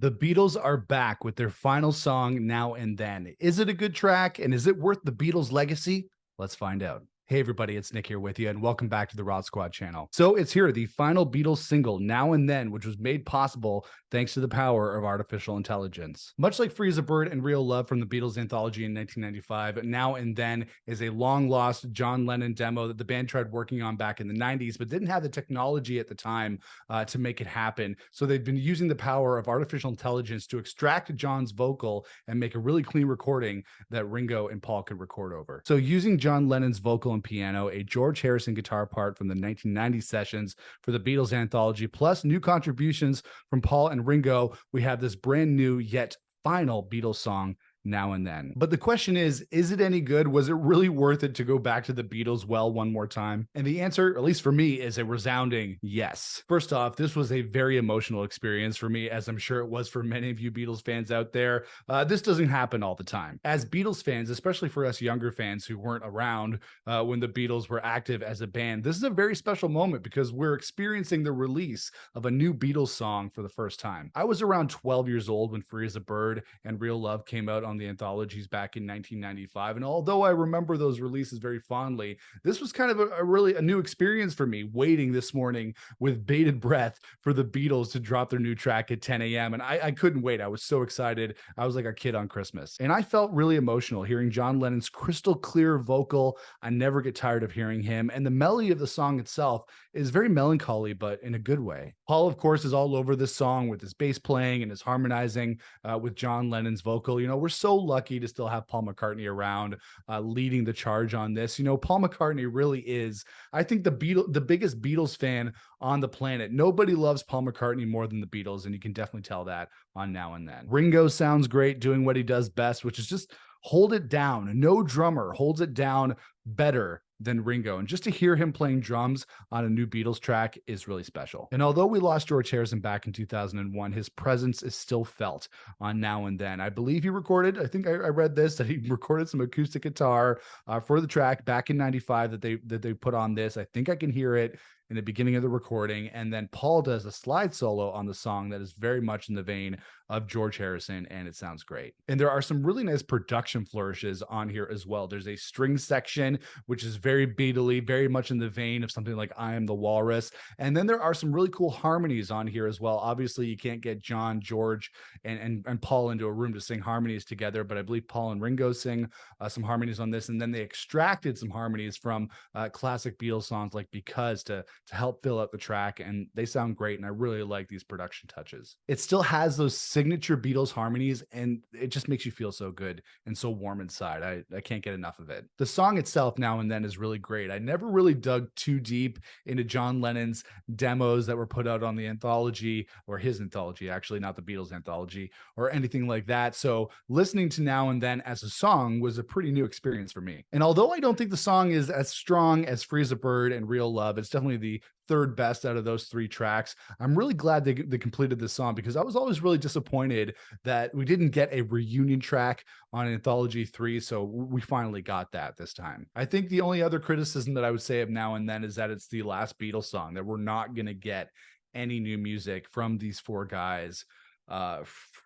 The Beatles are back with their final song, Now and Then. Is it a good track, and is it worth the Beatles' legacy? Let's find out. Hey, everybody, it's Nick here with you, and welcome back to the Rod Squad channel. So it's here, the final Beatles single, Now and Then, which was made possible thanks to the power of artificial intelligence. Much like Free as a Bird and Real Love from the Beatles anthology in 1995, Now and Then is a long-lost John Lennon demo that the band tried working on back in the 90s, but didn't have the technology at the time to make it happen. So they've been using the power of artificial intelligence to extract John's vocal and make a really clean recording that Ringo and Paul could record over. So using John Lennon's vocal and piano, a George Harrison guitar part from the 1990 sessions for the Beatles anthology, plus new contributions from Paul and Ringo, we have this brand new yet final Beatles song, Now and Then. But the question is it any good? Was it really worth it to go back to the Beatles well one more time? And the answer, at least for me, is a resounding yes. First off, this was a very emotional experience for me, as I'm sure it was for many of you Beatles fans out there. This doesn't happen all the time. As Beatles fans, especially for us younger fans who weren't around when the Beatles were active as a band, this is a very special moment because we're experiencing the release of a new Beatles song for the first time. I was around 12 years old when Free as a Bird and Real Love came out on the anthologies back in 1995. And although I remember those releases very fondly, this was kind of a really new experience for me, waiting this morning with bated breath for the Beatles to drop their new track at 10 a.m. And I couldn't wait. I was so excited. I was like a kid on Christmas. And I felt really emotional hearing John Lennon's crystal clear vocal. I never get tired of hearing him. And the melody of the song itself is very melancholy, but in a good way. Paul, of course, is all over this song with his bass playing and his harmonizing with John Lennon's vocal. You know, we're so lucky to still have Paul McCartney around leading the charge on this. You know, Paul McCartney really is, I think, the biggest Beatles fan on the planet. Nobody loves Paul McCartney more than the Beatles, and you can definitely tell that on Now and Then. Ringo sounds great, doing what he does best, which is just hold it down. No drummer holds it down better than Ringo. And just to hear him playing drums on a new Beatles track is really special. And although we lost George Harrison back in 2001, his presence is still felt on Now and Then. I believe he recorded, I think I read this, that he recorded some acoustic guitar for the track back in 95 that they put on this. I think I can hear it in the beginning of the recording. And then Paul does a slide solo on the song that is very much in the vein of George Harrison, and it sounds great. And there are some really nice production flourishes on here as well. There's a string section, which is very Beatley, very much in the vein of something like I Am the Walrus. And then there are some really cool harmonies on here as well. Obviously, you can't get John, George, and Paul into a room to sing harmonies together, but I believe Paul and Ringo sing some harmonies on this. And then they extracted some harmonies from classic Beatles songs like Because to help fill out the track, and they sound great, and I really like these production touches. It still has those signature Beatles harmonies, and it just makes you feel so good and so warm inside. I can't get enough of it. The song itself, Now and Then, is really great. I never really dug too deep into John Lennon's demos that were put out on the anthology, or his anthology, actually, not the Beatles anthology, or anything like that. So listening to Now and Then as a song was a pretty new experience for me. And although I don't think the song is as strong as Free as a Bird and Real Love, it's definitely the third best out of those three tracks. I'm really glad they completed this song, because I was always really disappointed that we didn't get a reunion track on Anthology 3. So we finally got that this time. I think the only other criticism that I would say of Now and Then is that it's the last Beatles song, that we're not going to get any new music from these four guys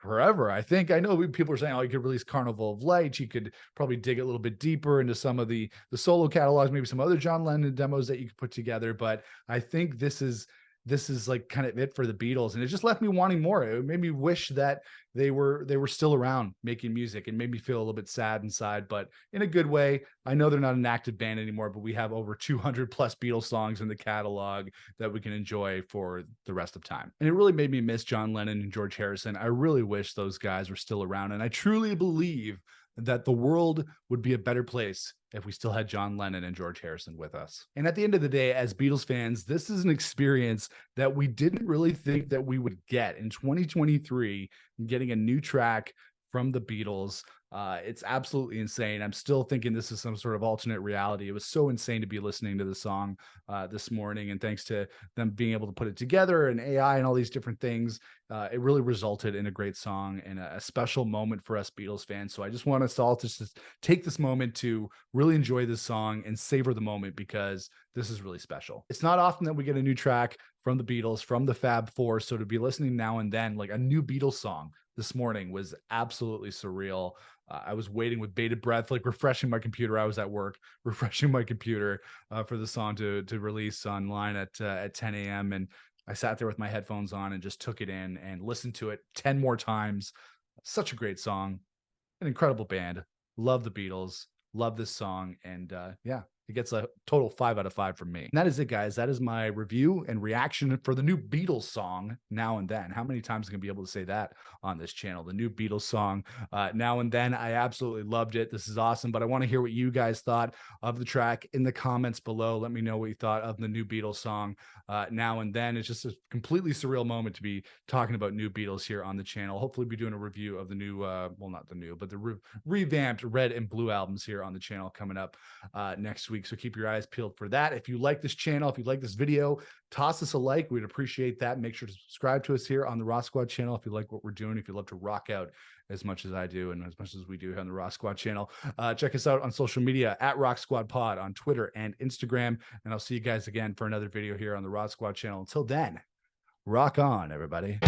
forever. I know people are saying, oh, you could release Carnival of Lights, you could probably dig a little bit deeper into some of the solo catalogs, maybe some other John Lennon demos that you could put together, but I think this is like kind of it for the Beatles, and it just left me wanting more. It made me wish that they were still around making music, and made me feel a little bit sad inside, but in a good way. I know they're not an active band anymore, but we have over 200 plus Beatles songs in the catalog that we can enjoy for the rest of time. And it really made me miss John Lennon and George Harrison. I really wish those guys were still around, and I truly believe that the world would be a better place if we still had John Lennon and George Harrison with us. And at the end of the day, as Beatles fans, this is an experience that we didn't really think that we would get in 2023, getting a new track from the Beatles It's absolutely insane. I'm still thinking this is some sort of alternate reality. It was so insane to be listening to the song this morning, and thanks to them being able to put it together and AI and all these different things, it really resulted in a great song and a special moment for us Beatles fans. So I just want us all to just take this moment to really enjoy this song and savor the moment, because this is really special. It's not often that we get a new track from the Beatles, from the Fab Four. So to be listening now and then, like a new Beatles song this morning, was absolutely surreal. I was waiting with bated breath, like refreshing my computer. I was at work, refreshing my computer for the song to release online at 10 a.m. And I sat there with my headphones on and just took it in and listened to it 10 more times. Such a great song, an incredible band. Love the Beatles. Love this song. And yeah, it gets a total 5 out of 5 from me. And that is it, guys. That is my review and reaction for the new Beatles song, Now and Then. How many times am I going to be able to say that on this channel? The new Beatles song, Now and Then. I absolutely loved it. This is awesome. But I want to hear what you guys thought of the track in the comments below. Let me know what you thought of the new Beatles song, Now and Then. It's just a completely surreal moment to be talking about new Beatles here on the channel. Hopefully, we'll be doing a review of the new, well, not the new, but the revamped Red and Blue albums here on the channel coming up next week. So keep your eyes peeled for that. If you like this channel, if you like this video, toss us a like. We'd appreciate that. Make sure to subscribe to us here on the Rock Squad channel if you like what we're doing, if you love to rock out as much as I do and as much as we do here on the Rock Squad channel. Check us out on social media at Rock Squad Pod on Twitter and Instagram. And I'll see you guys again for another video here on the Rock Squad channel. Until then, rock on, everybody.